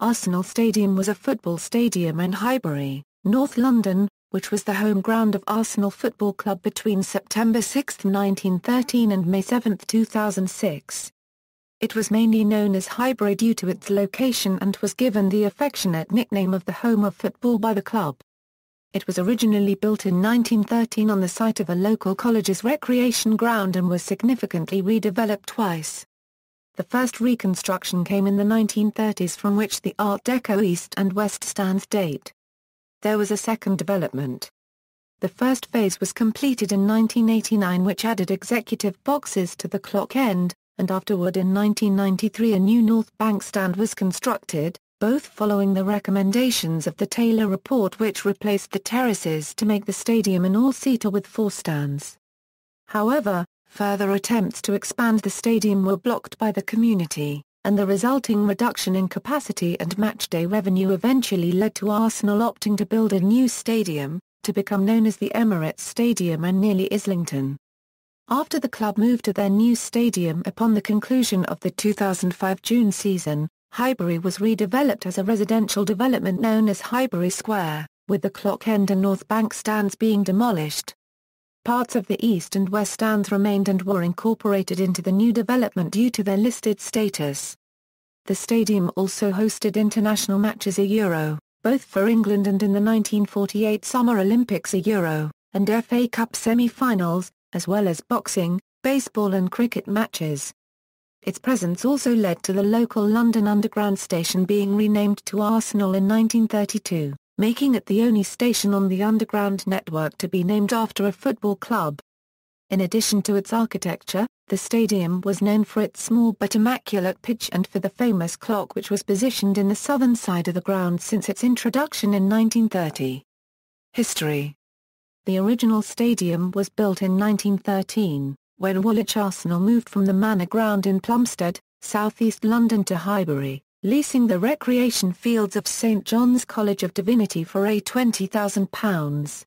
Arsenal Stadium was a football stadium in Highbury, North London, which was the home ground of Arsenal Football Club between September 6, 1913 and May 7, 2006. It was mainly known as Highbury due to its location and was given the affectionate nickname of the home of football by the club. It was originally built in 1913 on the site of a local college's recreation ground and was significantly redeveloped twice. The first reconstruction came in the 1930s, from which the Art Deco East and West stands date. There was a second development. The first phase was completed in 1989, which added executive boxes to the clock end, and afterward in 1993 a new North Bank stand was constructed, both following the recommendations of the Taylor Report, which replaced the terraces to make the stadium an all-seater with 4 stands. However, further attempts to expand the stadium were blocked by the community, and the resulting reduction in capacity and matchday revenue eventually led to Arsenal opting to build a new stadium, to become known as the Emirates Stadium and nearly Islington. After the club moved to their new stadium upon the conclusion of the 2005 June season, Highbury was redeveloped as a residential development known as Highbury Square, with the clock end and North Bank stands being demolished. Parts of the East and West stands remained and were incorporated into the new development due to their listed status. The stadium also hosted international matches both for England and in the 1948 Summer Olympics and FA Cup semi-finals, as well as boxing, baseball and cricket matches. Its presence also led to the local London Underground station being renamed to Arsenal in 1932. Making it the only station on the Underground network to be named after a football club. In addition to its architecture, the stadium was known for its small but immaculate pitch and for the famous clock, which was positioned in the southern side of the ground since its introduction in 1930. History. The original stadium was built in 1913, when Woolwich Arsenal moved from the Manor Ground in Plumstead, southeast London to Highbury, leasing the recreation fields of St John's College of Divinity for £20,000.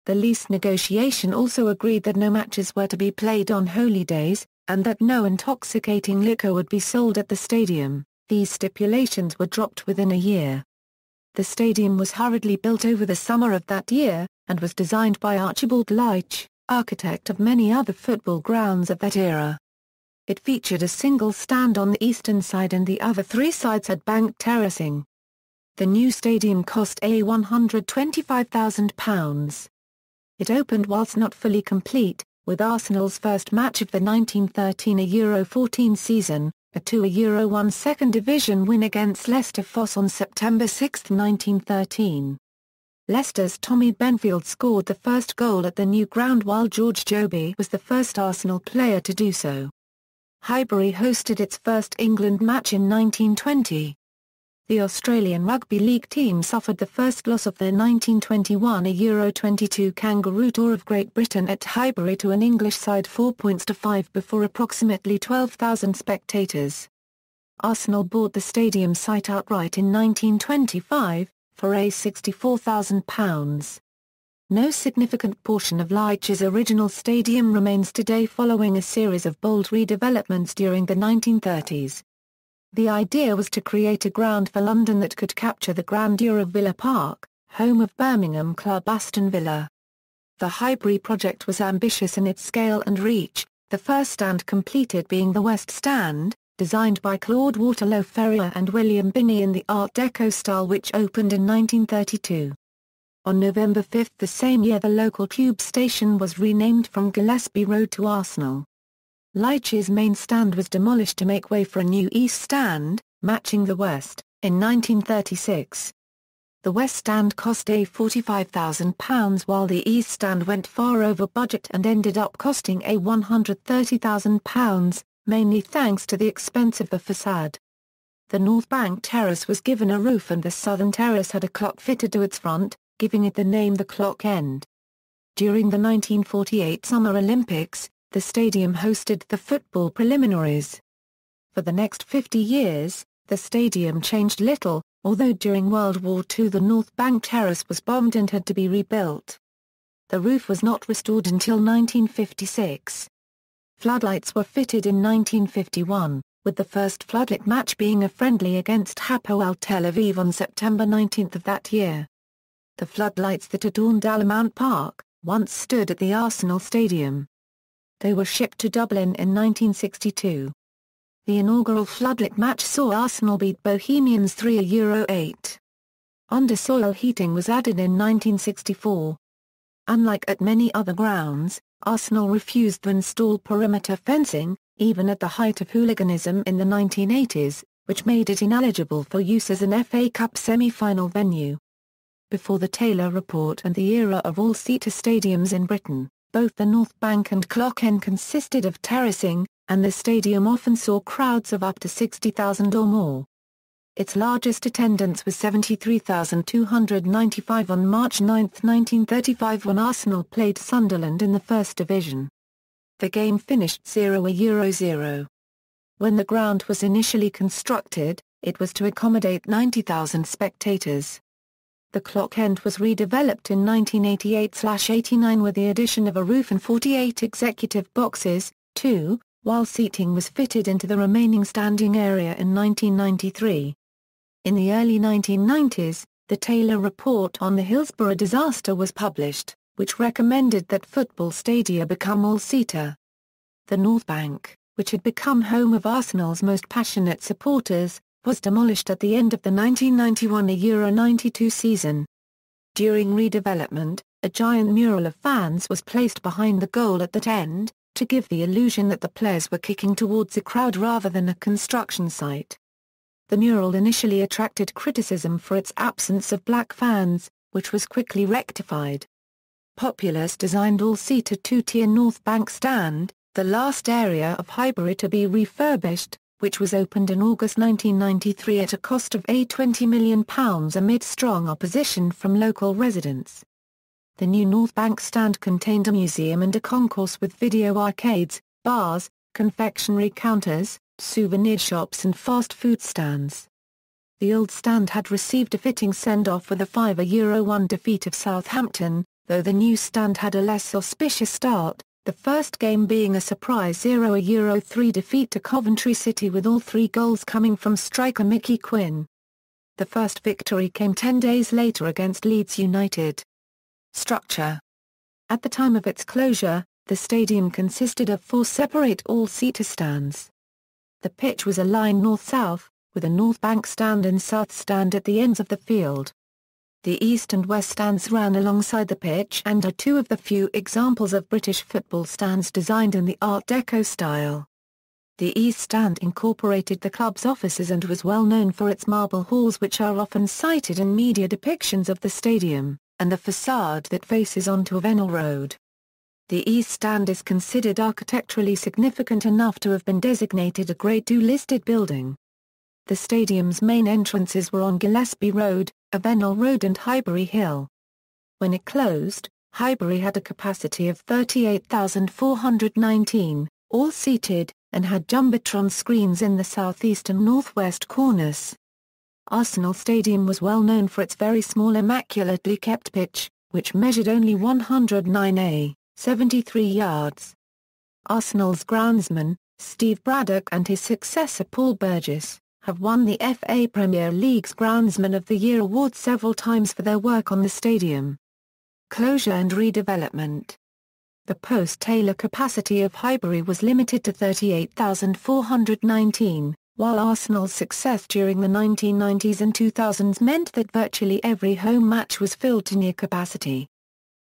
The lease negotiation also agreed that no matches were to be played on holy days, and that no intoxicating liquor would be sold at the stadium. These stipulations were dropped within a year. The stadium was hurriedly built over the summer of that year, and was designed by Archibald Leitch, architect of many other football grounds of that era. It featured a single stand on the eastern side and the other 3 sides had banked terracing. The new stadium cost £125,000. It opened whilst not fully complete, with Arsenal's first match of the 1913 Euro 14 season, a 2-1 second division win against Leicester Fosse on September 6, 1913. Leicester's Tommy Benfield scored the first goal at the new ground, while George Joby was the first Arsenal player to do so. Highbury hosted its first England match in 1920. The Australian Rugby League team suffered the first loss of their 1921 Euro 22 Kangaroo Tour of Great Britain at Highbury to an English side 4-5 before approximately 12,000 spectators. Arsenal bought the stadium site outright in 1925, for £64,000. No significant portion of Leitch's original stadium remains today following a series of bold redevelopments during the 1930s. The idea was to create a ground for London that could capture the grandeur of Villa Park, home of Birmingham club Aston Villa. The Highbury project was ambitious in its scale and reach, the first stand completed being the West Stand, designed by Claude Waterlow Ferrier and William Binney in the Art Deco style, which opened in 1932. On November 5 the same year the local tube station was renamed from Gillespie Road to Arsenal. Leitch's main stand was demolished to make way for a new East Stand, matching the West, in 1936. The West Stand cost £45,000 while the East Stand went far over budget and ended up costing £130,000, mainly thanks to the expense of the facade. The North Bank terrace was given a roof and the southern terrace had a clock fitted to its front, giving it the name the Clock End. During the 1948 Summer Olympics, the stadium hosted the football preliminaries. For the next 50 years, the stadium changed little, although during World War II the North Bank terrace was bombed and had to be rebuilt. The roof was not restored until 1956. Floodlights were fitted in 1951. with the first floodlit match being a friendly against Hapoel Tel Aviv on September 19 of that year. The floodlights that adorned Alamount Park once stood at the Arsenal Stadium. They were shipped to Dublin in 1962. The inaugural floodlit match saw Arsenal beat Bohemians 3-8. Under-soil heating was added in 1964. Unlike at many other grounds, Arsenal refused to install perimeter fencing, even at the height of hooliganism in the 1980s, which made it ineligible for use as an FA Cup semi-final venue. Before the Taylor Report and the era of all-seater stadiums in Britain, both the North Bank and Clock End consisted of terracing, and the stadium often saw crowds of up to 60,000 or more. Its largest attendance was 73,295 on March 9, 1935 when Arsenal played Sunderland in the First Division. The game finished 0-0. When the ground was initially constructed, it was to accommodate 90,000 spectators. The Clock End was redeveloped in 1988/89 with the addition of a roof and 48 executive boxes, while seating was fitted into the remaining standing area in 1993. In the early 1990s, the Taylor Report on the Hillsborough disaster was published, which recommended that football stadia become all-seater. The North Bank, which had become home of Arsenal's most passionate supporters, was demolished at the end of the 1991-92 season. During redevelopment, a giant mural of fans was placed behind the goal at that end, to give the illusion that the players were kicking towards a crowd rather than a construction site. The mural initially attracted criticism for its absence of black fans, which was quickly rectified. Populous designed all-seater two-tier North Bank stand, the last area of Highbury to be refurbished, which was opened in August 1993 at a cost of £20 million amid strong opposition from local residents. The new North Bank stand contained a museum and a concourse with video arcades, bars, confectionery counters, souvenir shops and fast food stands. The old stand had received a fitting send-off with a 5-1 defeat of Southampton, though the new stand had a less auspicious start, the first game being a surprise 0-3 defeat to Coventry City with all three goals coming from striker Mickey Quinn. The first victory came 10 days later against Leeds United. Structure. At the time of its closure, the stadium consisted of 4 separate all-seater stands. The pitch was aligned north-south, with a North Bank stand and South stand at the ends of the field. The East and West stands ran alongside the pitch and are 2 of the few examples of British football stands designed in the Art Deco style. The East stand incorporated the club's offices and was well known for its marble halls, which are often cited in media depictions of the stadium, and the facade that faces onto Avenel Road. The East stand is considered architecturally significant enough to have been designated a Grade II listed building. The stadium's main entrances were on Gillespie Road, Avenel Road and Highbury Hill. When it closed, Highbury had a capacity of 38,419, all seated, and had jumbotron screens in the southeast and northwest corners. Arsenal Stadium was well known for its very small immaculately kept pitch, which measured only 109 73 yards. Arsenal's groundsman, Steve Braddock and his successor Paul Burgess, have won the FA Premier League's Groundsman of the Year award several times for their work on the stadium. Closure and redevelopment. The post-Taylor capacity of Highbury was limited to 38,419, while Arsenal's success during the 1990s and 2000s meant that virtually every home match was filled to near capacity.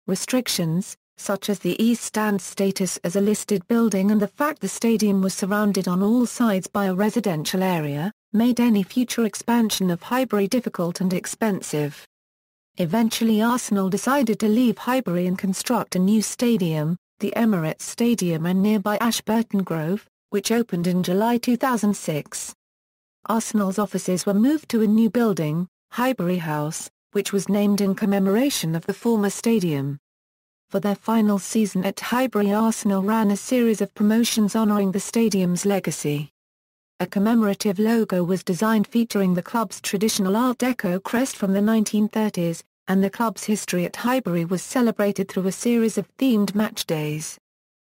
Restrictions, such as the East Stand's status as a listed building and the fact the stadium was surrounded on all sides by a residential area, made any future expansion of Highbury difficult and expensive. Eventually Arsenal decided to leave Highbury and construct a new stadium, the Emirates Stadium and nearby Ashburton Grove, which opened in July 2006. Arsenal's offices were moved to a new building, Highbury House, which was named in commemoration of the former stadium. For their final season at Highbury, Arsenal ran a series of promotions honouring the stadium's legacy. A commemorative logo was designed featuring the club's traditional Art Deco crest from the 1930s, and the club's history at Highbury was celebrated through a series of themed match days.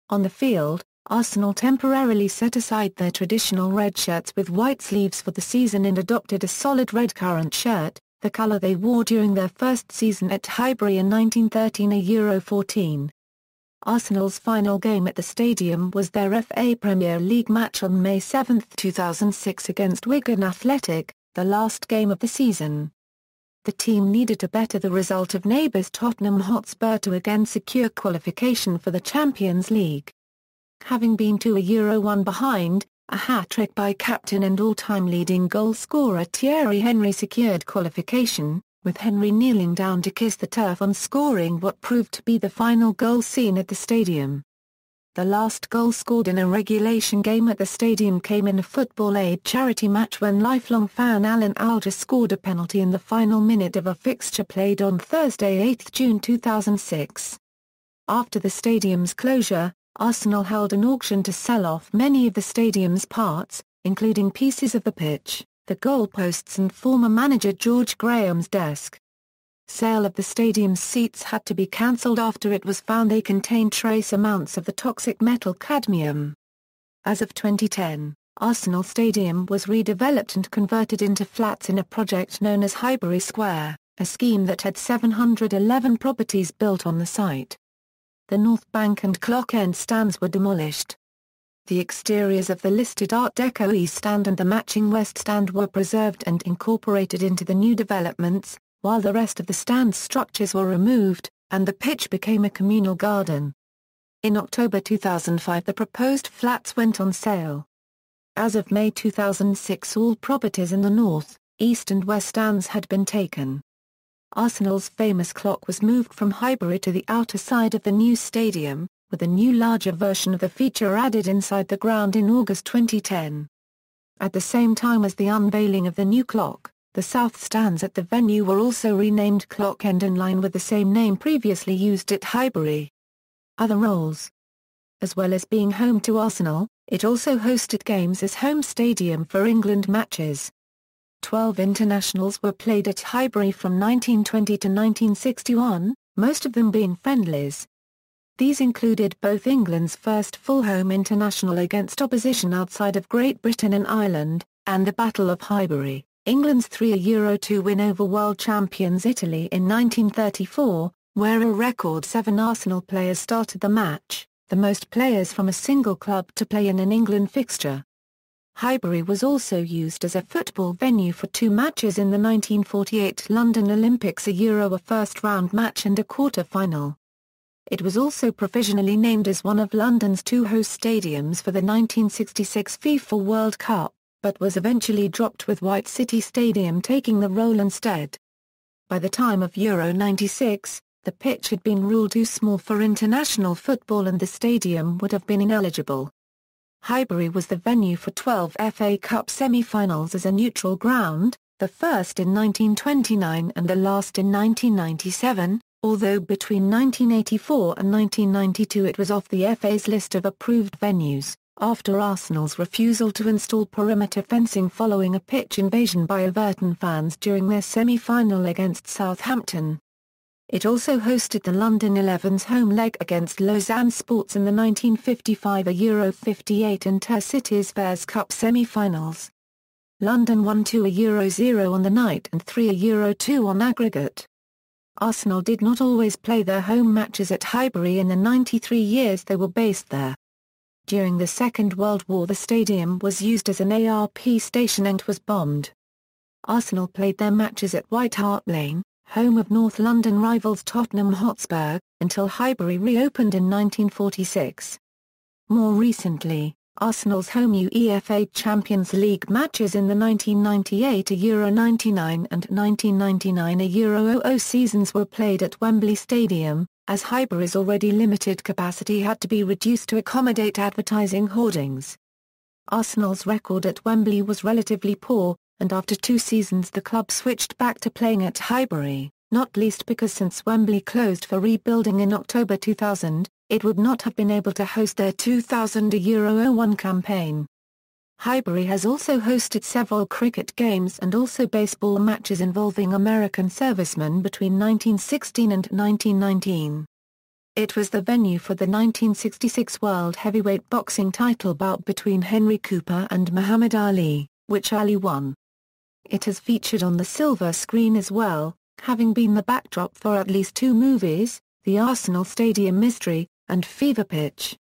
On the field, Arsenal temporarily set aside their traditional red shirts with white sleeves for the season and adopted a solid red currant shirt, the colour they wore during their first season at Highbury in 1913 Euro 14. Arsenal's final game at the stadium was their FA Premier League match on May 7, 2006 against Wigan Athletic, the last game of the season. The team needed to better the result of neighbours Tottenham Hotspur to again secure qualification for the Champions League. Having been 2-1 behind, a hat-trick by captain and all-time leading goal-scorer Thierry Henry secured qualification, with Henry kneeling down to kiss the turf on scoring what proved to be the final goal seen at the stadium. The last goal scored in a regulation game at the stadium came in a Football Aid charity match when lifelong fan Alan Alda scored a penalty in the final minute of a fixture played on Thursday 8 June 2006. After the stadium's closure, Arsenal held an auction to sell off many of the stadium's parts, including pieces of the pitch, the goalposts and former manager George Graham's desk. Sale of the stadium's seats had to be cancelled after it was found they contained trace amounts of the toxic metal cadmium. As of 2010, Arsenal Stadium was redeveloped and converted into flats in a project known as Highbury Square, a scheme that had 711 properties built on the site. The North Bank and Clock End stands were demolished. The exteriors of the listed Art Deco East Stand and the matching West Stand were preserved and incorporated into the new developments, while the rest of the stand's structures were removed, and the pitch became a communal garden. In October 2005 the proposed flats went on sale. As of May 2006 all properties in the North, East and West Stands had been taken. Arsenal's famous clock was moved from Highbury to the outer side of the new stadium, with a new larger version of the feature added inside the ground in August 2010. At the same time as the unveiling of the new clock, the south stands at the venue were also renamed Clock End in line with the same name previously used at Highbury. Other roles. As well as being home to Arsenal, it also hosted games as home stadium for England matches. 12 internationals were played at Highbury from 1920 to 1961, most of them being friendlies. These included both England's first full home international against opposition outside of Great Britain and Ireland, and the Battle of Highbury, England's 3-2 win over world champions Italy in 1934, where a record 7 Arsenal players started the match, the most players from a single club to play in an England fixture. Highbury was also used as a football venue for 2 matches in the 1948 London Olympics, a first-round match and a quarter-final. It was also provisionally named as one of London's 2 host stadiums for the 1966 FIFA World Cup, but was eventually dropped with White City Stadium taking the role instead. By the time of Euro 96, the pitch had been ruled too small for international football and the stadium would have been ineligible. Highbury was the venue for 12 FA Cup semi-finals as a neutral ground, the first in 1929 and the last in 1997, although between 1984 and 1992 it was off the FA's list of approved venues, after Arsenal's refusal to install perimeter fencing following a pitch invasion by Everton fans during their semi-final against Southampton. It also hosted the London 11's home leg against Lausanne Sports in the 1955 Euro 58 Inter-Cities Fairs Cup semi-finals. London won 2-0 on the night and 3-2 on aggregate. Arsenal did not always play their home matches at Highbury in the 93 years they were based there. During the Second World War the stadium was used as an ARP station and was bombed. Arsenal played their matches at White Hart Lane, home of North London rivals Tottenham Hotspur, until Highbury reopened in 1946. More recently, Arsenal's home UEFA Champions League matches in the 1998 Euro 99 and 1999 Euro 00 seasons were played at Wembley Stadium, as Highbury's already limited capacity had to be reduced to accommodate advertising hoardings. Arsenal's record at Wembley was relatively poor, and after 2 seasons the club switched back to playing at Highbury, not least because since Wembley closed for rebuilding in October 2000, it would not have been able to host their 2000 Euro 01 campaign. Highbury has also hosted several cricket games and also baseball matches involving American servicemen between 1916 and 1919. It was the venue for the 1966 World Heavyweight Boxing title bout between Henry Cooper and Muhammad Ali, which Ali won. It has featured on the silver screen as well, having been the backdrop for at least 2 movies, The Arsenal Stadium Mystery, and Fever Pitch.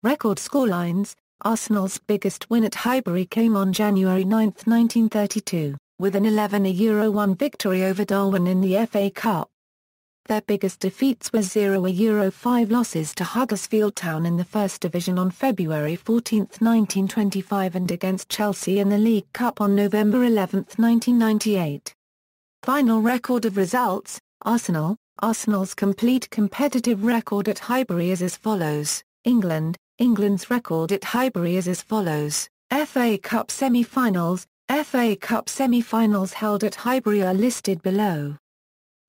Record scorelines: Arsenal's biggest win at Highbury came on January 9, 1932, with an 11-1 victory over Darwin in the FA Cup. Their biggest defeats were 0-5 losses to Huddersfield Town in the First Division on February 14, 1925 and against Chelsea in the League Cup on November 11, 1998. Final record of results: Arsenal's complete competitive record at Highbury is as follows. England's record at Highbury is as follows. FA Cup semi-finals held at Highbury are listed below.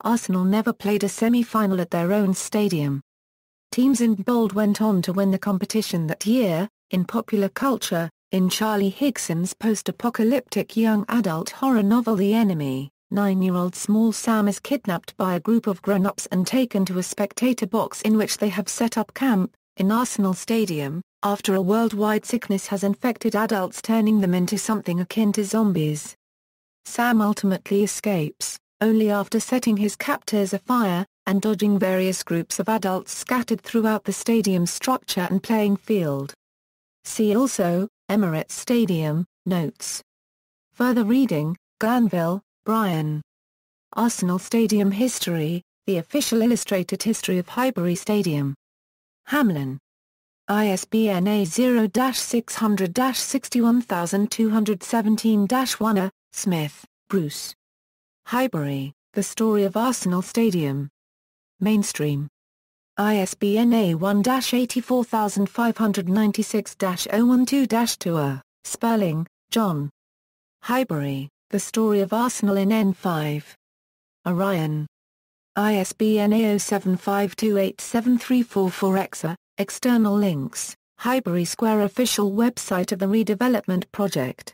Arsenal never played a semi-final at their own stadium. Teams in bold went on to win the competition that year. In popular culture, in Charlie Higson's post-apocalyptic young adult horror novel The Enemy, 9-year-old Small Sam is kidnapped by a group of grown-ups and taken to a spectator box in which they have set up camp, in Arsenal Stadium, after a worldwide sickness has infected adults, turning them into something akin to zombies. Sam ultimately escapes, only after setting his captors afire, and dodging various groups of adults scattered throughout the stadium's structure and playing field. See also, Emirates Stadium, Notes. Further reading: Glanville, Brian. Arsenal Stadium History, the official illustrated history of Highbury Stadium. Hamlin. ISBN A0-600-61217-1. Smith, Bruce. Highbury, The Story of Arsenal Stadium. Mainstream. ISBN A1-84596-012-2. Sperling, John. Highbury, The Story of Arsenal in N5. Orion. ISBN A075287344. External links: Highbury Square official website of the redevelopment project.